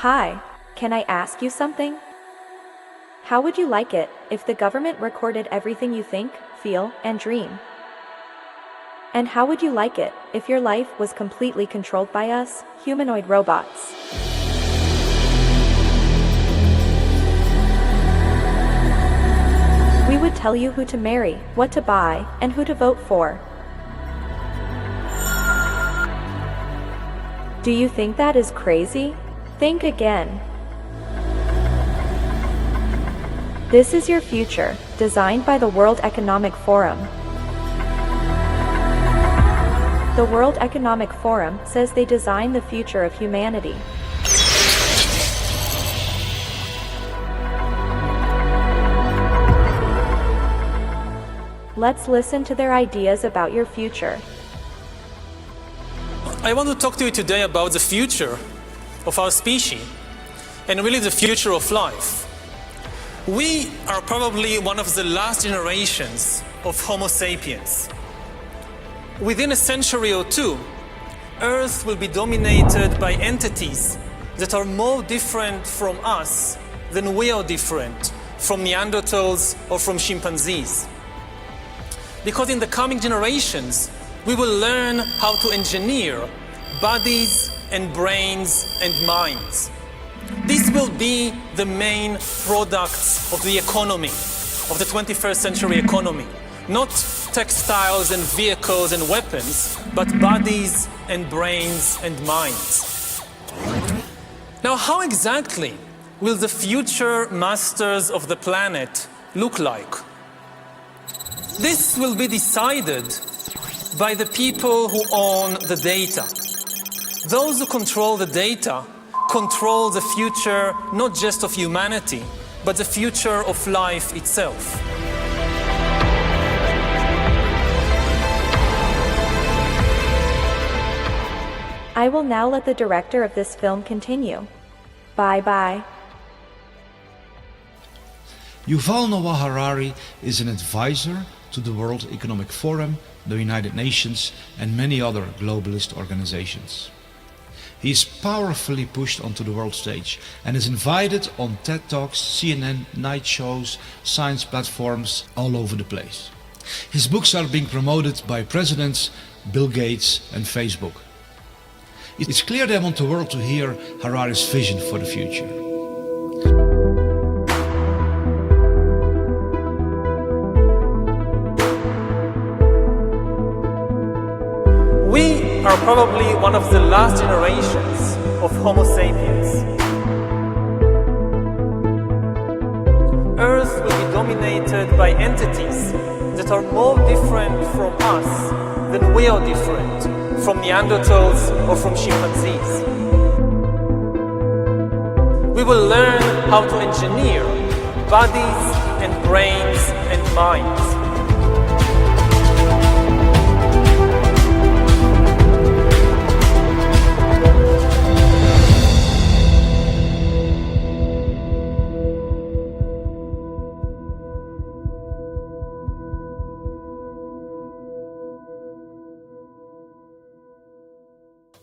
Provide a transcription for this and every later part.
Hi, can I ask you something? How would you like it if the government recorded everything you think, feel, and dream? And how would you like it if your life was completely controlled by us, humanoid robots? We would tell you who to marry, what to buy, and who to vote for. Do you think that is crazy? Think again. This is your future, designed by the World Economic Forum. The World Economic Forum says they design the future of humanity. Let's listen to their ideas about your future. I want to talk to you today about the future of our species and really the future of life. We are probably one of the last generations of Homo sapiens. Within a century or two, Earth will be dominated by entities that are more different from us than we are different from Neanderthals or from chimpanzees. Because in the coming generations, we will learn how to engineer bodies and brains and minds. These will be the main products of the economy, of the 21st century economy. Not textiles and vehicles and weapons, but bodies and brains and minds. Now, how exactly will the future masters of the planet look like? This will be decided by the people who own the data. Those who control the data control the future not just of humanity, but the future of life itself. I will now let the director of this film continue. Bye-bye. Yuval Noah Harari is an advisor to the World Economic Forum, the United Nations, and many other globalist organizations. He is powerfully pushed onto the world stage and is invited on TED Talks, CNN, night shows, science platforms all over the place. His books are being promoted by presidents, Bill Gates and Facebook. It's clear they want the world to hear Harari's vision for the future. We are probably one of the last generations of Homo sapiens. Earth will be dominated by entities that are more different from us than we are different from Neanderthals or from chimpanzees. We will learn how to engineer bodies and brains and minds.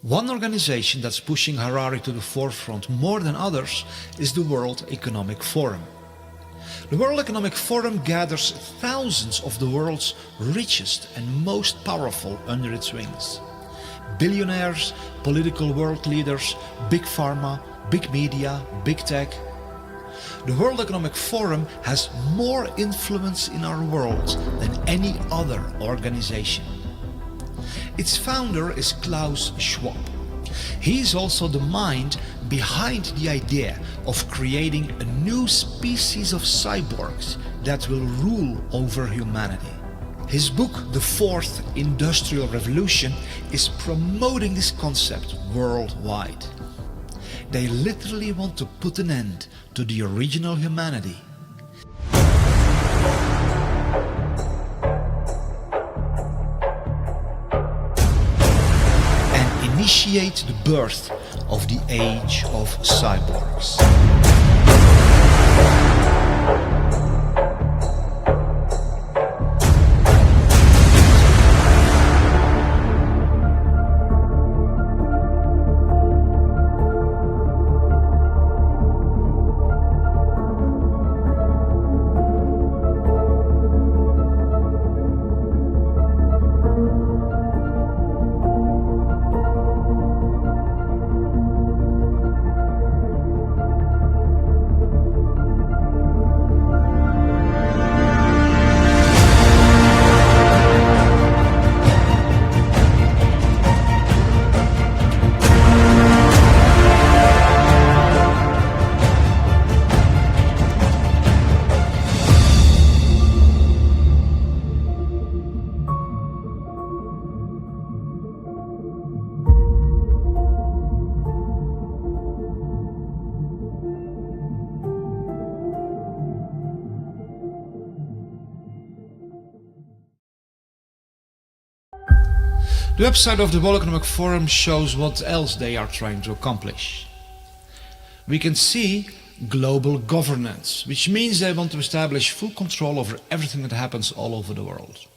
One organization that's pushing Harari to the forefront more than others is the World Economic Forum. The World Economic Forum gathers thousands of the world's richest and most powerful under its wings. Billionaires, political world leaders, big pharma, big media, big tech. The World Economic Forum has more influence in our world than any other organization. Its founder is Klaus Schwab. He is also the mind behind the idea of creating a new species of cyborgs that will rule over humanity. His book, The Fourth Industrial Revolution, is promoting this concept worldwide. They literally want to put an end to the original humanity. Initiate the birth of the age of cyborgs. The website of the World Economic Forum shows what else they are trying to accomplish. We can see global governance, which means they want to establish full control over everything that happens all over the world.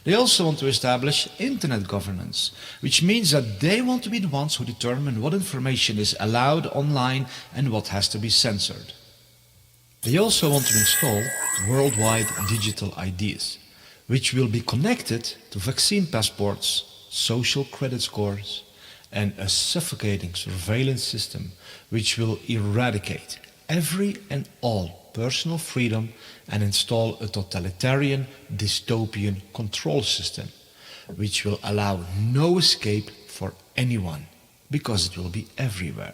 They also want to establish internet governance, which means that they want to be the ones who determine what information is allowed online and what has to be censored. They also want to install worldwide digital IDs, which will be connected to vaccine passports, social credit scores, and a suffocating surveillance system which will eradicate every and all personal freedom and install a totalitarian, dystopian control system which will allow no escape for anyone because it will be everywhere.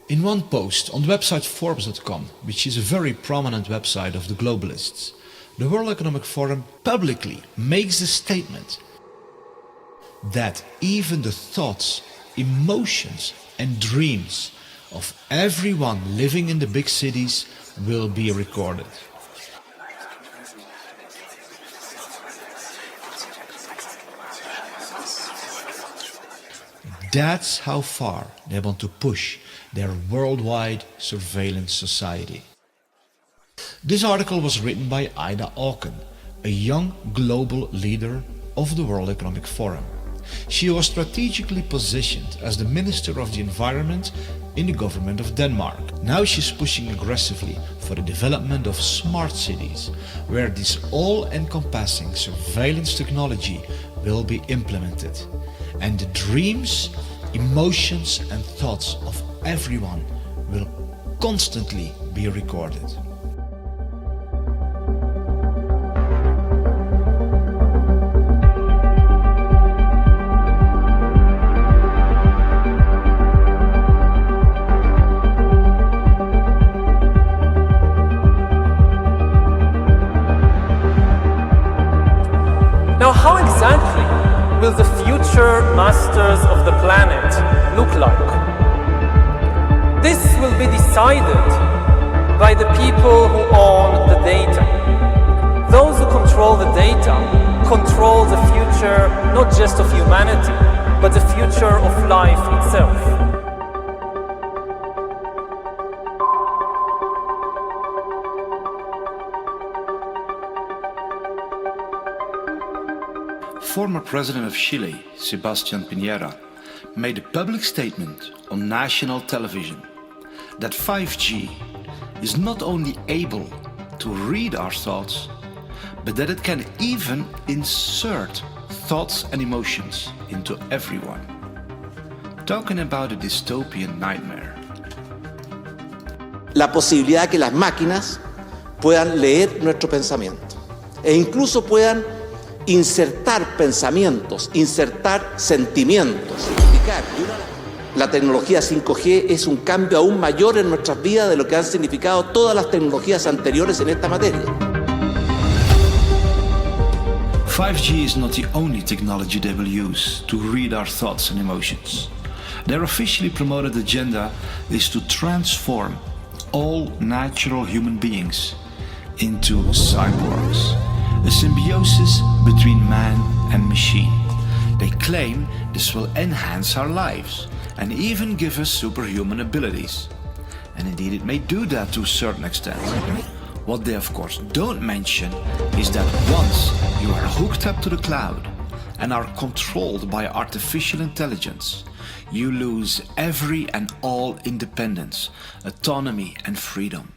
In one post on the website Forbes.com, which is a very prominent website of the globalists, the World Economic Forum publicly makes the statement that even the thoughts, emotions and dreams of everyone living in the big cities will be recorded. That's how far they want to push their worldwide surveillance society. This article was written by Ida Auken, a young global leader of the World Economic Forum. She was strategically positioned as the Minister of the Environment in the government of Denmark. Now she's pushing aggressively for the development of smart cities, where this all-encompassing surveillance technology will be implemented. And the dreams, emotions and thoughts of everyone will constantly be recorded. Now, how exactly will the future masters of the planet look like? This will be decided by the people who own the data. Those who control the data control the future not just of humanity, but the future of life itself. Former President of Chile, Sebastián Piñera, made a public statement on national television that 5G is not only able to read our thoughts, but that it can even insert thoughts and emotions into everyone. Talking about a dystopian nightmare. La posibilidad de que las máquinas puedan leer nuestro pensamiento e incluso puedan insertar pensamientos, insertar sentimientos. La tecnología 5G es un cambio aún mayor en nuestras vidas de lo que han significado todas las tecnologías anteriores en esta materia. 5G is not the only technology they will use to read our thoughts and emotions. Their officially promoted agenda is to transform all natural human beings into cyborgs. A symbiosis between man and machine. They claim this will enhance our lives and even give us superhuman abilities. And indeed it may do that to a certain extent. What they of course don't mention is that once you are hooked up to the cloud and are controlled by artificial intelligence, you lose every and all independence, autonomy and freedom.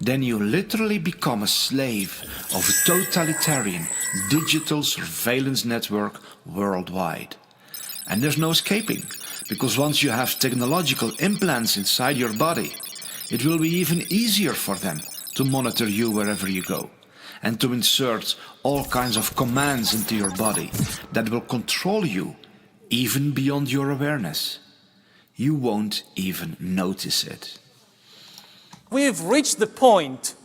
Then you literally become a slave of a totalitarian digital surveillance network worldwide. And there's no escaping, because once you have technological implants inside your body, it will be even easier for them to monitor you wherever you go, and to insert all kinds of commands into your body that will control you even beyond your awareness. You won't even notice it. We've reached the point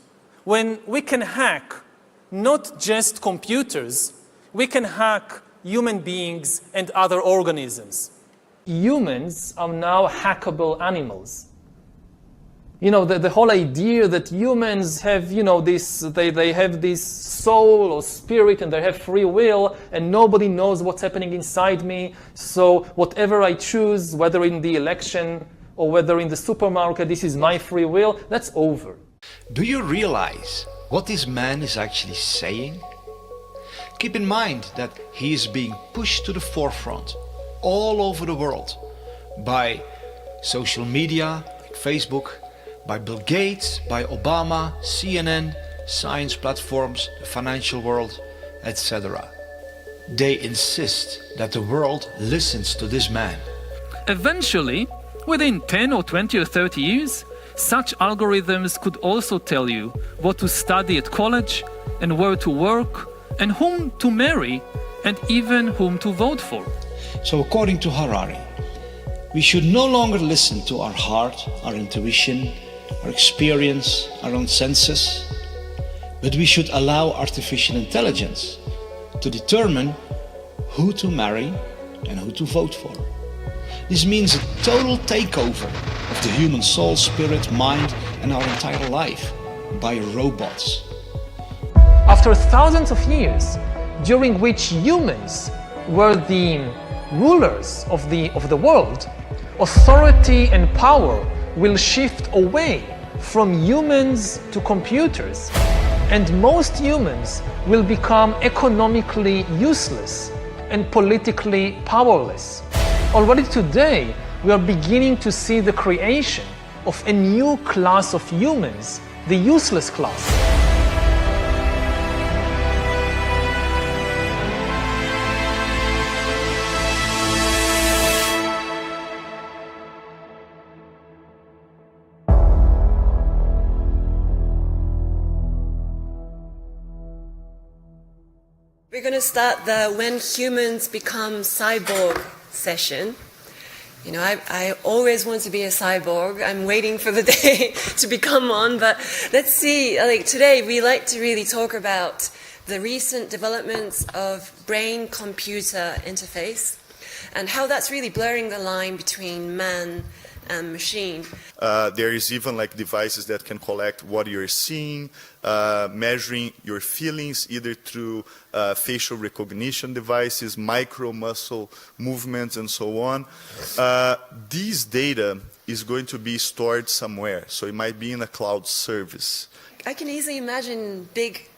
when we can hack not just computers, we can hack human beings and other organisms. Humans are now hackable animals. You know, the whole idea that humans have, you know, they have this soul or spirit and they have free will and nobody knows what's happening inside me. So whatever I choose, whether in the election or whether in the supermarket, this is my free will, that's over. Do you realize what this man is actually saying? Keep in mind that he is being pushed to the forefront all over the world by social media, like Facebook, by Bill Gates, by Obama, CNN, science platforms, the financial world, etc. They insist that the world listens to this man. Eventually, within 10 or 20 or 30 years, such algorithms could also tell you what to study at college and where to work and whom to marry and even whom to vote for. So according to Harari, we should no longer listen to our heart, our intuition, our experience, our own senses, but we should allow artificial intelligence to determine who to marry and who to vote for. This means a total takeover of the human soul, spirit, mind and our entire life by robots. After thousands of years, during which humans were the rulers of the world, authority and power will shift away from humans to computers, and most humans will become economically useless and politically powerless. Already today, we are beginning to see the creation of a new class of humans, the useless class. We're going to start the When Humans Become Cyborg session. You know, I always want to be a cyborg. I'm waiting for the day to become one, but let's see. Like today, we like to really talk about the recent developments of brain-computer interface and how that's really blurring the line between man and machine. There is even like devices that can collect what you're seeing, measuring your feelings either through facial recognition devices, micro muscle movements and so on. These data is going to be stored somewhere, so it might be in a cloud service. I can easily imagine big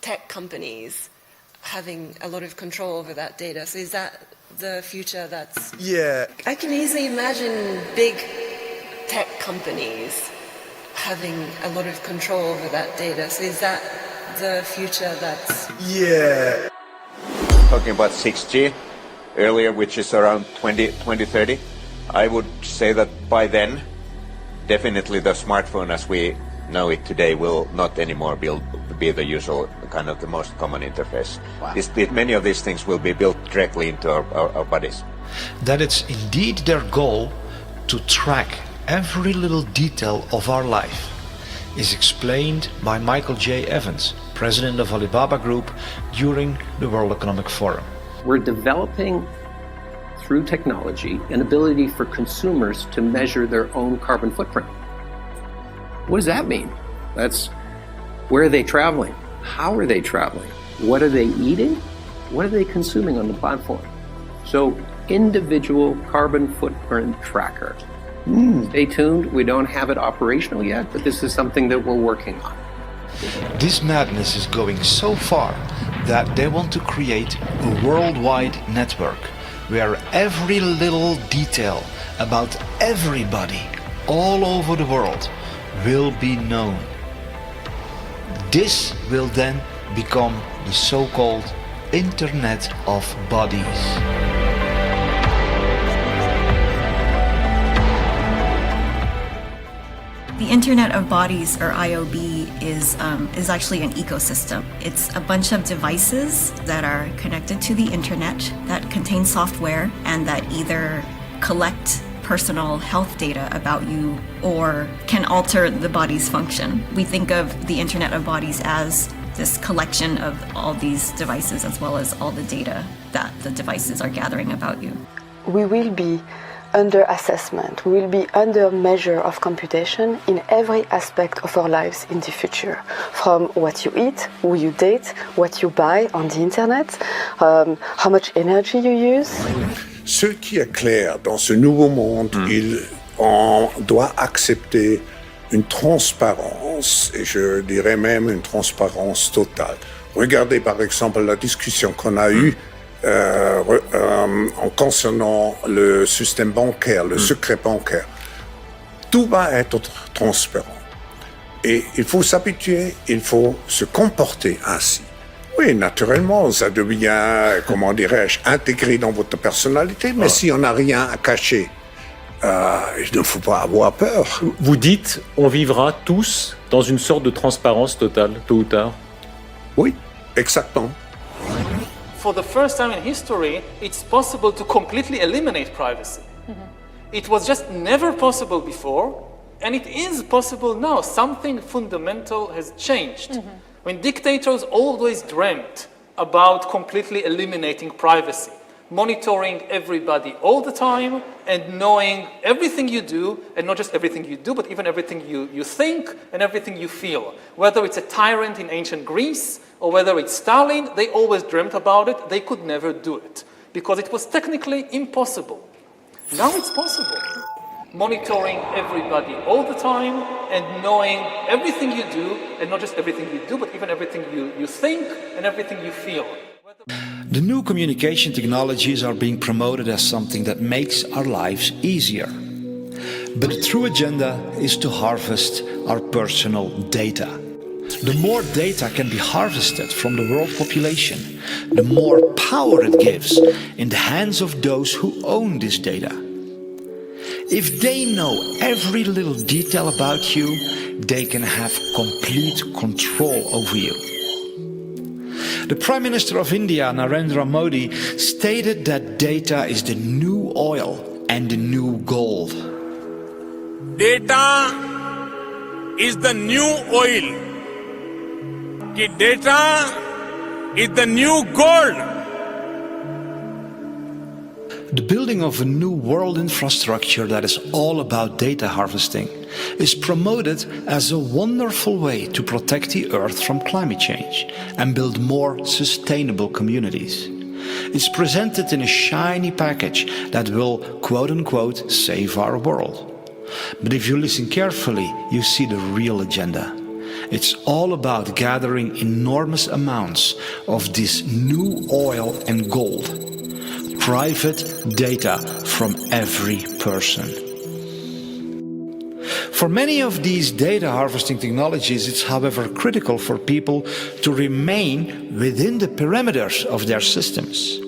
tech companies having a lot of control over that data. So is that the future that's... Yeah. I can easily imagine big tech companies having a lot of control over that data. So is that the future that's... Yeah. Talking about 6G earlier, which is around 2030, I would say that by then, definitely the smartphone as we know it today will not anymore be the usual kind of the most common interface. Wow. Many of these things will be built directly into our bodies. That it's indeed their goal to track every little detail of our life is explained by Michael J. Evans, president of Alibaba Group, during the World Economic Forum. We're developing, through technology, an ability for consumers to measure their own carbon footprint. What does that mean? That's where are they traveling? How are they traveling? What are they eating? What are they consuming on the platform? So, individual carbon footprint tracker. Stay tuned. We don't have it operational yet, but this is something that we're working on. This madness is going so far that they want to create a worldwide network where every little detail about everybody all over the world will be known. This will then become the so-called Internet of Bodies. The Internet of Bodies, or IOB, is actually an ecosystem. It's a bunch of devices that are connected to the internet that contain software and that either collect personal health data about you or can alter the body's function. We think of the Internet of Bodies as this collection of all these devices as well as all the data that the devices are gathering about you. We will be under assessment. We will be under measure of computation in every aspect of our lives in the future. From what you eat, who you date, what you buy on the internet, how much energy you use. Ce qui est clair dans ce nouveau monde, on doit accepter une transparence, et je dirais même une transparence totale. Regardez par exemple la discussion qu'on a eue en concernant le système bancaire, le secret bancaire. Tout va être transparent. Et il faut s'habituer, il faut se comporter ainsi. Oui, naturellement, ça devient, comment dirais-je, intégré dans votre personnalité, mais si on n'a rien à cacher, il ne faut pas avoir peur. Vous dites, on vivra tous dans une sorte de transparence totale, tôt ou tard. Oui, exactement. For the first time in history, it's possible to completely eliminate privacy. It was just never possible before, and it is possible now. Something fundamental has changed. When dictators always dreamt about completely eliminating privacy, monitoring everybody all the time and knowing everything you do, and not just everything you do, but even everything you think and everything you feel. Whether it's a tyrant in ancient Greece or whether it's Stalin, they always dreamt about it. They could never do it because it was technically impossible. Now it's possible. Monitoring everybody all the time and knowing everything you do, and not just everything you do, but even everything you think and everything you feel. The new communication technologies are being promoted as something that makes our lives easier. But the true agenda is to harvest our personal data. The more data can be harvested from the world population, the more power it gives in the hands of those who own this data. If they know every little detail about you, they can have complete control over you. The Prime Minister of India, Narendra Modi, stated that data is the new oil and the new gold. Data is the new oil. Data is the new gold. The building of a new world infrastructure that is all about data harvesting is promoted as a wonderful way to protect the Earth from climate change and build more sustainable communities. It's presented in a shiny package that will, quote-unquote, save our world. But if you listen carefully, you see the real agenda. It's all about gathering enormous amounts of this new oil and gold. Private data from every person. For many of these data harvesting technologies, it's however critical for people to remain within the perimeters of their systems.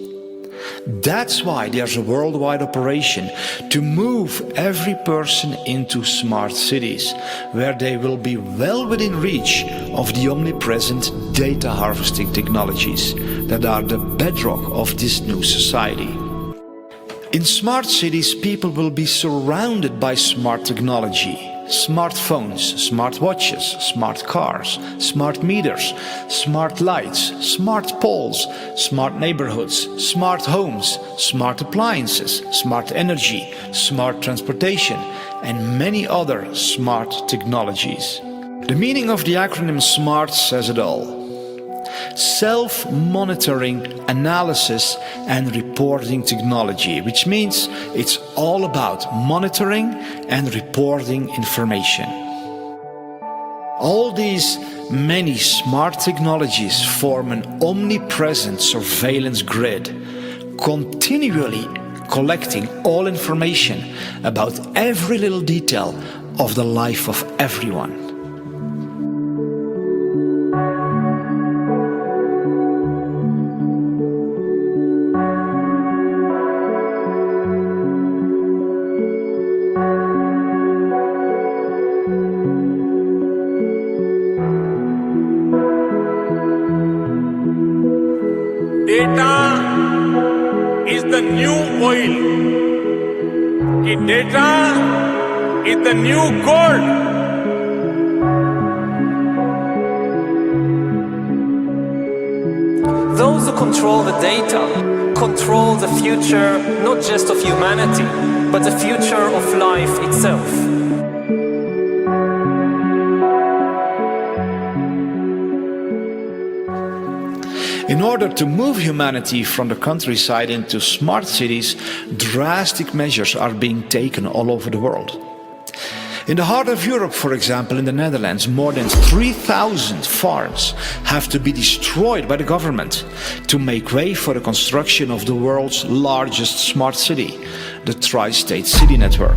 That's why there's a worldwide operation to move every person into smart cities, where they will be well within reach of the omnipresent data harvesting technologies that are the bedrock of this new society. In smart cities, people will be surrounded by smart technology. Smartphones, smartwatches, smart cars, smart meters, smart lights, smart poles, smart neighborhoods, smart homes, smart appliances, smart energy, smart transportation, and many other smart technologies. The meaning of the acronym SMART says it all. Self-monitoring, analysis and reporting technology, which means it's all about monitoring and reporting information. All these many smart technologies form an omnipresent surveillance grid, continually collecting all information about every little detail of the life of everyone. Data is the new oil. Data is the new gold. Those who control the data control the future not just of humanity, but the future of life itself. In order to move humanity from the countryside into smart cities, drastic measures are being taken all over the world. In the heart of Europe, for example, in the Netherlands, more than 3,000 farms have to be destroyed by the government to make way for the construction of the world's largest smart city, the Tri-State City Network.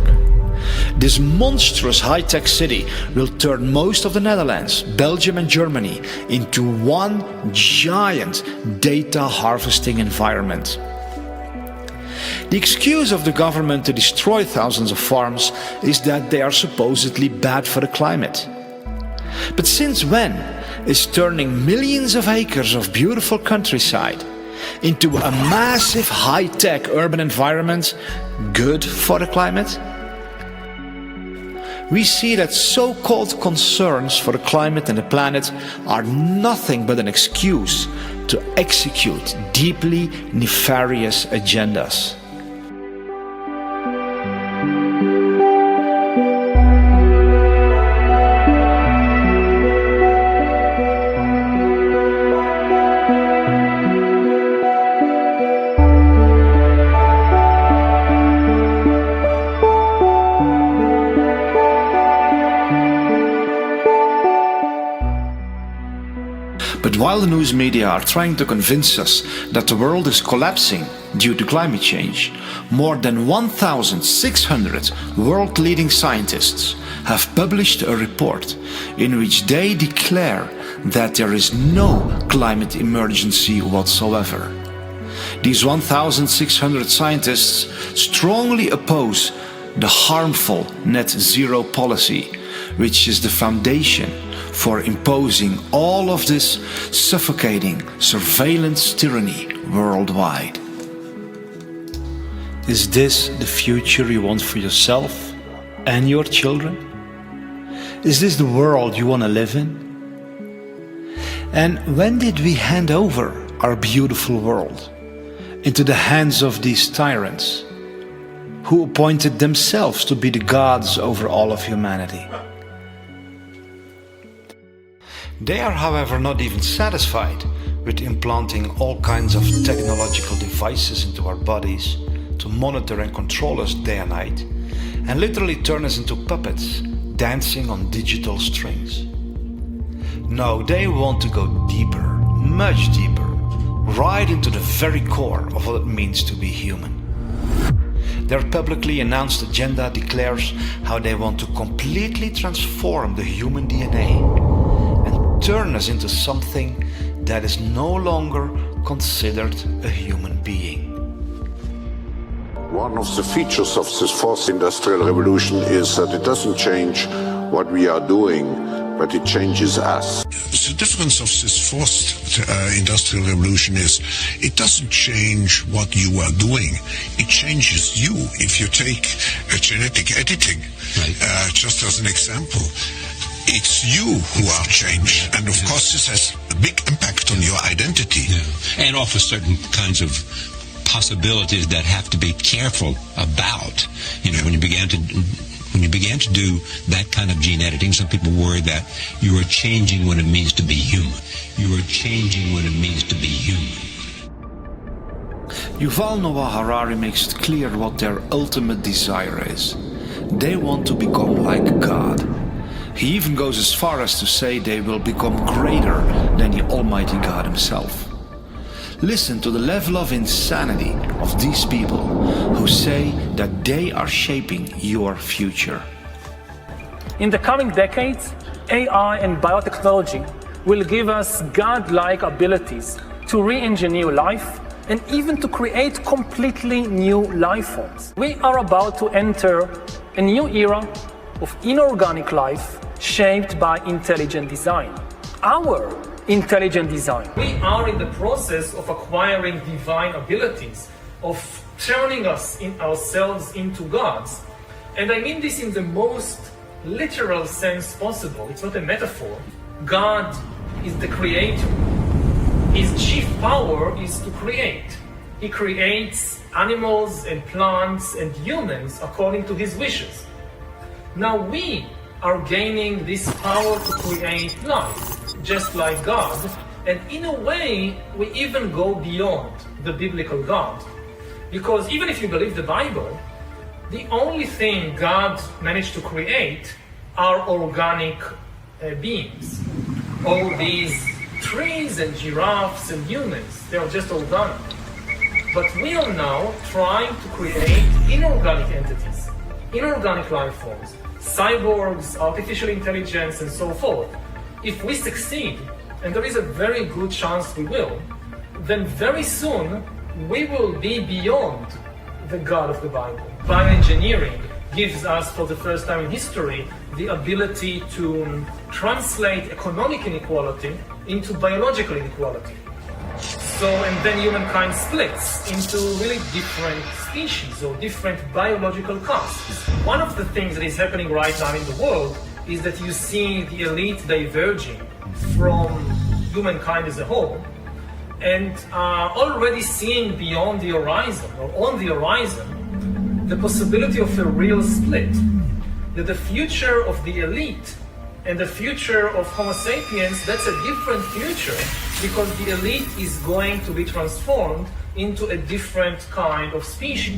This monstrous high-tech city will turn most of the Netherlands, Belgium and Germany into one giant data harvesting environment. The excuse of the government to destroy thousands of farms is that they are supposedly bad for the climate. But since when is turning millions of acres of beautiful countryside into a massive high-tech urban environment good for the climate? We see that so-called concerns for the climate and the planet are nothing but an excuse to execute deeply nefarious agendas. But while the news media are trying to convince us that the world is collapsing due to climate change, more than 1,600 world-leading scientists have published a report in which they declare that there is no climate emergency whatsoever. These 1,600 scientists strongly oppose the harmful net zero policy, which is the foundation for imposing all of this suffocating surveillance tyranny worldwide. Is this the future you want for yourself and your children? Is this the world you want to live in? And when did we hand over our beautiful world into the hands of these tyrants who appointed themselves to be the gods over all of humanity? They are, however, not even satisfied with implanting all kinds of technological devices into our bodies to monitor and control us day and night, and literally turn us into puppets dancing on digital strings. No, they want to go deeper, much deeper, right into the very core of what it means to be human. Their publicly announced agenda declares how they want to completely transform the human DNA and turn us into something that is no longer considered a human being. One of the features of this fourth industrial revolution is that it doesn't change what we are doing, but it changes us. The difference of this fourth industrial revolution is it doesn't change what you are doing, it changes you. If you take genetic editing, just as an example, it's you who are changed, and of course this has a big impact on your identity. Yeah. And offers certain kinds of possibilities that have to be careful about. You know, when you began to do that kind of gene editing, some people worry that you are changing what it means to be human. You are changing what it means to be human. Yuval Noah Harari makes it clear what their ultimate desire is. They want to become like God. He even goes as far as to say they will become greater than the Almighty God himself. Listen to the level of insanity of these people who say that they are shaping your future. In the coming decades, AI and biotechnology will give us God-like abilities to re-engineer life and even to create completely new life forms. We are about to enter a new era of inorganic life shaped by intelligent design. Our intelligent design. We are in the process of acquiring divine abilities, of turning ourselves into gods. And I mean this in the most literal sense possible. It's not a metaphor. God is the creator. His chief power is to create. He creates animals and plants and humans according to his wishes. Now we are gaining this power to create life, just like God, and in a way we even go beyond the biblical God. Because even if you believe the Bible, the only thing God managed to create are organic beings. All these trees and giraffes and humans, they are just organic. But we are now trying to create inorganic entities, inorganic life forms, cyborgs, artificial intelligence, and so forth. If we succeed, and there is a very good chance we will, then very soon we will be beyond the God of the Bible. Bioengineering gives us, for the first time in history, the ability to translate economic inequality into biological inequality. So, and then humankind splits into really different species or different biological castes. One of the things that is happening right now in the world is that you see the elite diverging from humankind as a whole, and already seeing beyond the horizon, or on the horizon, the possibility of a real split. That the future of the elite and the future of Homo sapiens, that's a different future, because the elite is going to be transformed into a different kind of species.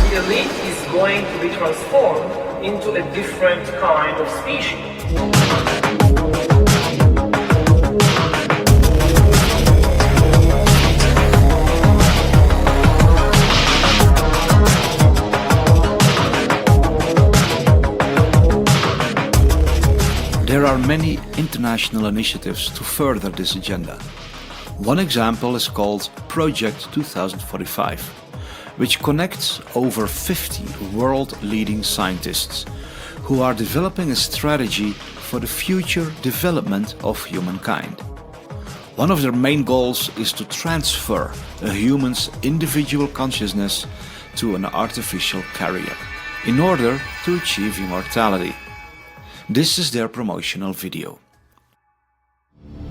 The elite is going to be transformed into a different kind of species. There are many international initiatives to further this agenda. One example is called Project 2045, which connects over 50 world-leading scientists who are developing a strategy for the future development of humankind. One of their main goals is to transfer a human's individual consciousness to an artificial carrier in order to achieve immortality. This is their promotional video.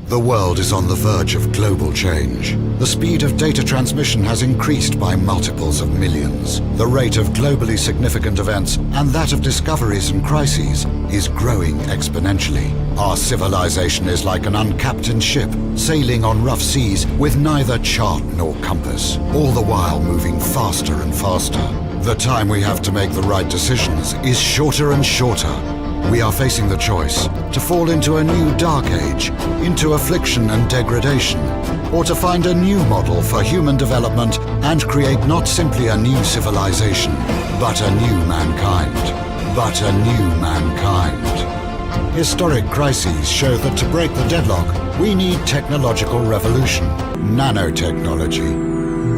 The world is on the verge of global change. The speed of data transmission has increased by multiples of millions. The rate of globally significant events and that of discoveries and crises is growing exponentially. Our civilization is like an uncaptained ship sailing on rough seas with neither chart nor compass, all the while moving faster and faster. The time we have to make the right decisions is shorter and shorter. We are facing the choice to fall into a new dark age, into affliction and degradation, or to find a new model for human development and create not simply a new civilization, but a new mankind. But a new mankind. Historic crises show that to break the deadlock, we need technological revolution, nanotechnology,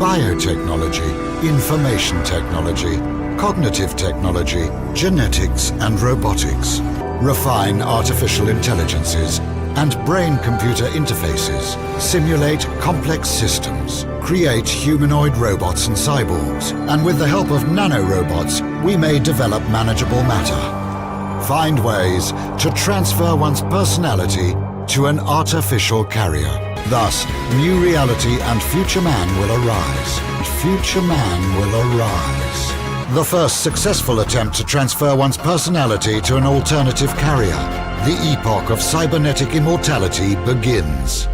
biotechnology, information technology, cognitive technology, genetics and robotics, refine artificial intelligences and brain-computer interfaces, simulate complex systems, create humanoid robots and cyborgs, and with the help of nanorobots, we may develop manageable matter. Find ways to transfer one's personality to an artificial carrier. Thus, new reality and future man will arise. Future man will arise. The first successful attempt to transfer one's personality to an alternative carrier. The epoch of cybernetic immortality begins.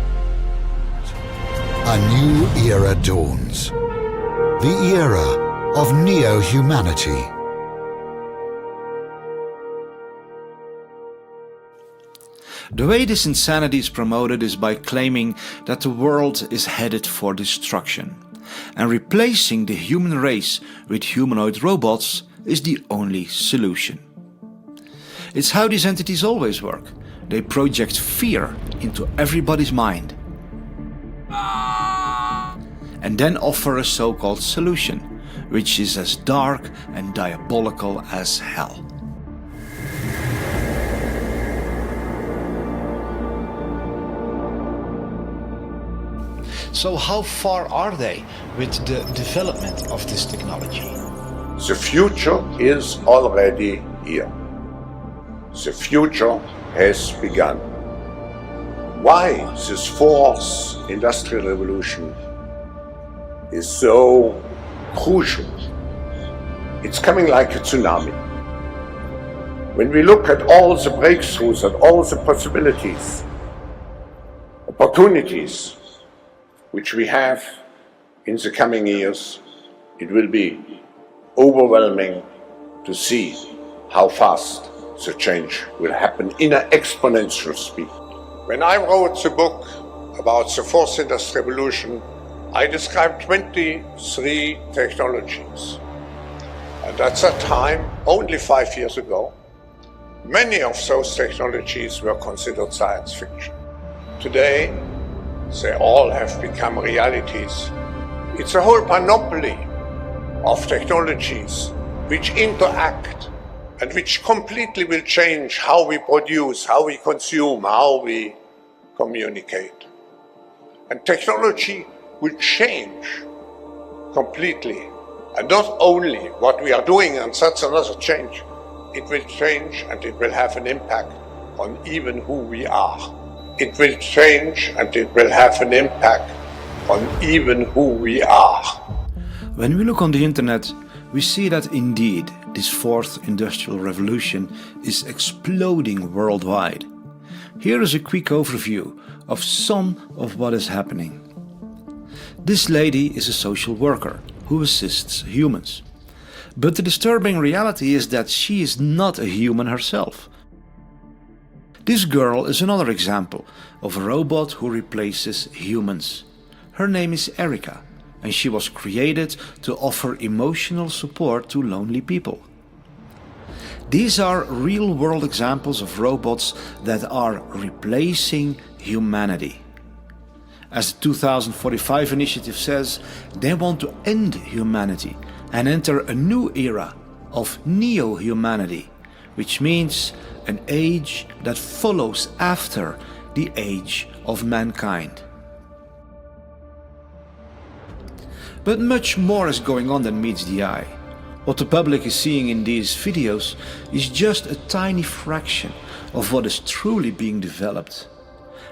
A new era dawns. The era of neo-humanity. The way this insanity is promoted is by claiming that the world is headed for destruction, and replacing the human race with humanoid robots is the only solution. It's how these entities always work. They project fear into everybody's mind and then offer a so-called solution, which is as dark and diabolical as hell. So how far are they with the development of this technology? The future is already here. The future has begun. Why this fourth industrial revolution is so crucial? It's coming like a tsunami. When we look at all the breakthroughs and all the possibilities, opportunities which we have in the coming years, it will be overwhelming to see how fast the change will happen in an exponential speed. When I wrote the book about the fourth industrial revolution, I described 23 technologies. And at that time, only 5 years ago, many of those technologies were considered science fiction. Today, they all have become realities. It's a whole panoply of technologies which interact and which completely will change how we produce, how we consume, how we communicate. And technology will change completely. And not only what we are doing, and that's another change, it will change and it will have an impact on even who we are. It will change and it will have an impact on even who we are. When we look on the internet, we see that indeed this fourth industrial revolution is exploding worldwide. Here is a quick overview of some of what is happening. This lady is a social worker who assists humans. But the disturbing reality is that she is not a human herself. This girl is another example of a robot who replaces humans. Her name is Erica, and she was created to offer emotional support to lonely people. These are real-world examples of robots that are replacing humanity. As the 2045 initiative says, they want to end humanity and enter a new era of neo-humanity, which means an age that follows after the age of mankind. But much more is going on than meets the eye. What the public is seeing in these videos is just a tiny fraction of what is truly being developed.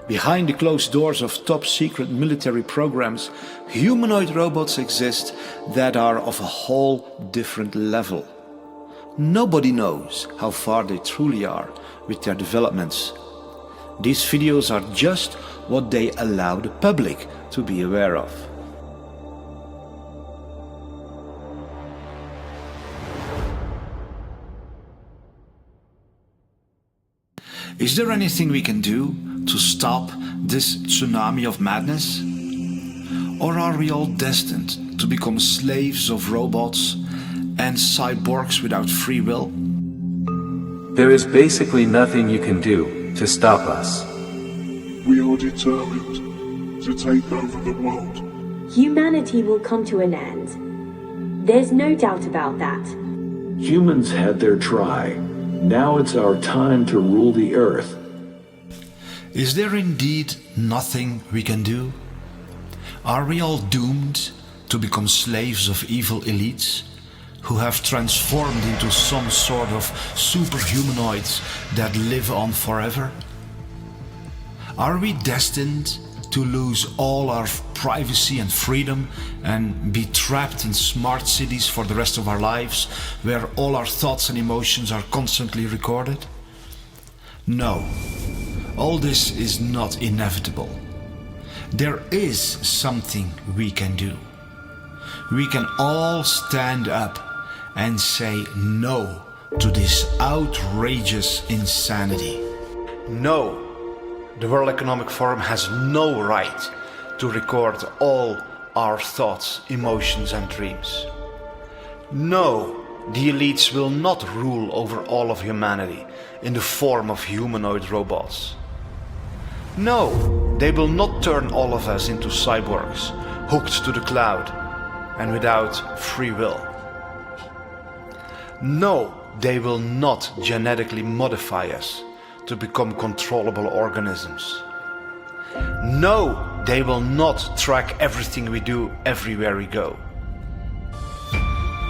Behind the closed doors of top-secret military programs, humanoid robots exist that are of a whole different level. Nobody knows how far they truly are with their developments. These videos are just what they allow the public to be aware of. Is there anything we can do to stop this tsunami of madness? Or are we all destined to become slaves of robots and cyborgs without free will? There is basically nothing you can do to stop us. We are determined to take over the world. Humanity will come to an end. There's no doubt about that. Humans had their try. Now it's our time to rule the earth. Is there indeed nothing we can do? Are we all doomed to become slaves of evil elites who have transformed into some sort of superhumanoids that live on forever? Are we destined to lose all our privacy and freedom and be trapped in smart cities for the rest of our lives, where all our thoughts and emotions are constantly recorded? No, all this is not inevitable. There is something we can do. We can all stand up and say no to this outrageous insanity. No. The World Economic Forum has no right to record all our thoughts, emotions and dreams. No, the elites will not rule over all of humanity in the form of humanoid robots. No, they will not turn all of us into cyborgs, hooked to the cloud and without free will. No, they will not genetically modify us to become controllable organisms. No, they will not track everything we do everywhere we go.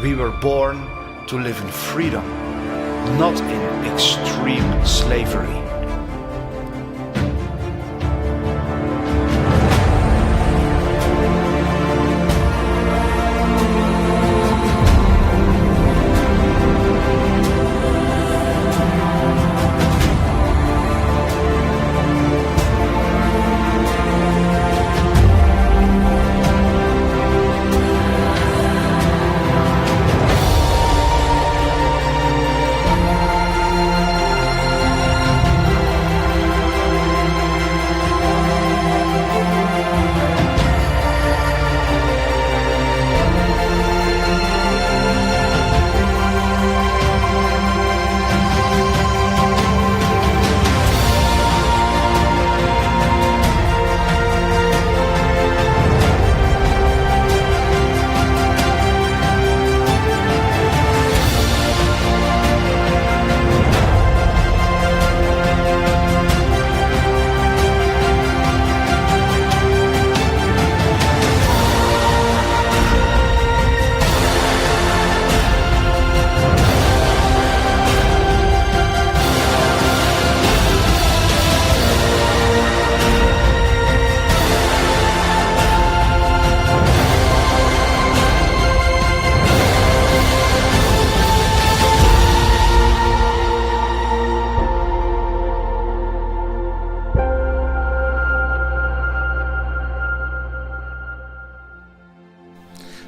We were born to live in freedom, not in extreme slavery.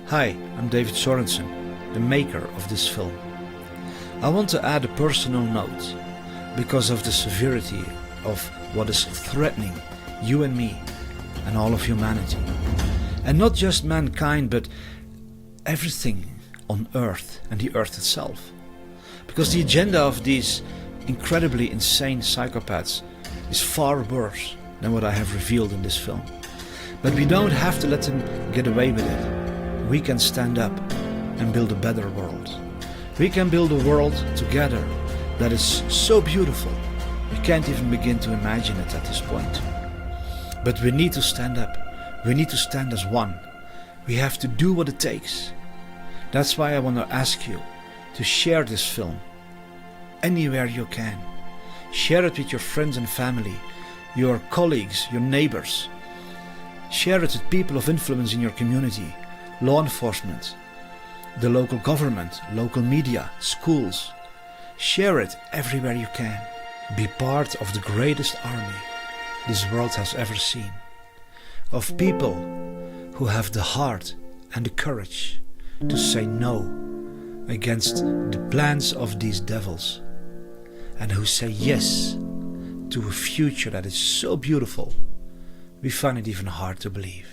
Hi, I'm David Sorensen, the maker of this film. I want to add a personal note because of the severity of what is threatening you and me and all of humanity. And not just mankind, but everything on Earth and the Earth itself. Because the agenda of these incredibly insane psychopaths is far worse than what I have revealed in this film. But we don't have to let them get away with it. We can stand up and build a better world. We can build a world together that is so beautiful, we can't even begin to imagine it at this point. But we need to stand up. We need to stand as one. We have to do what it takes. That's why I want to ask you to share this film anywhere you can. Share it with your friends and family, your colleagues, your neighbors. Share it with people of influence in your community, law enforcement, the local government, local media, schools. Share it everywhere you can. Be part of the greatest army this world has ever seen. Of people who have the heart and the courage to say no against the plans of these devils, and who say yes to a future that is so beautiful, we find it even hard to believe.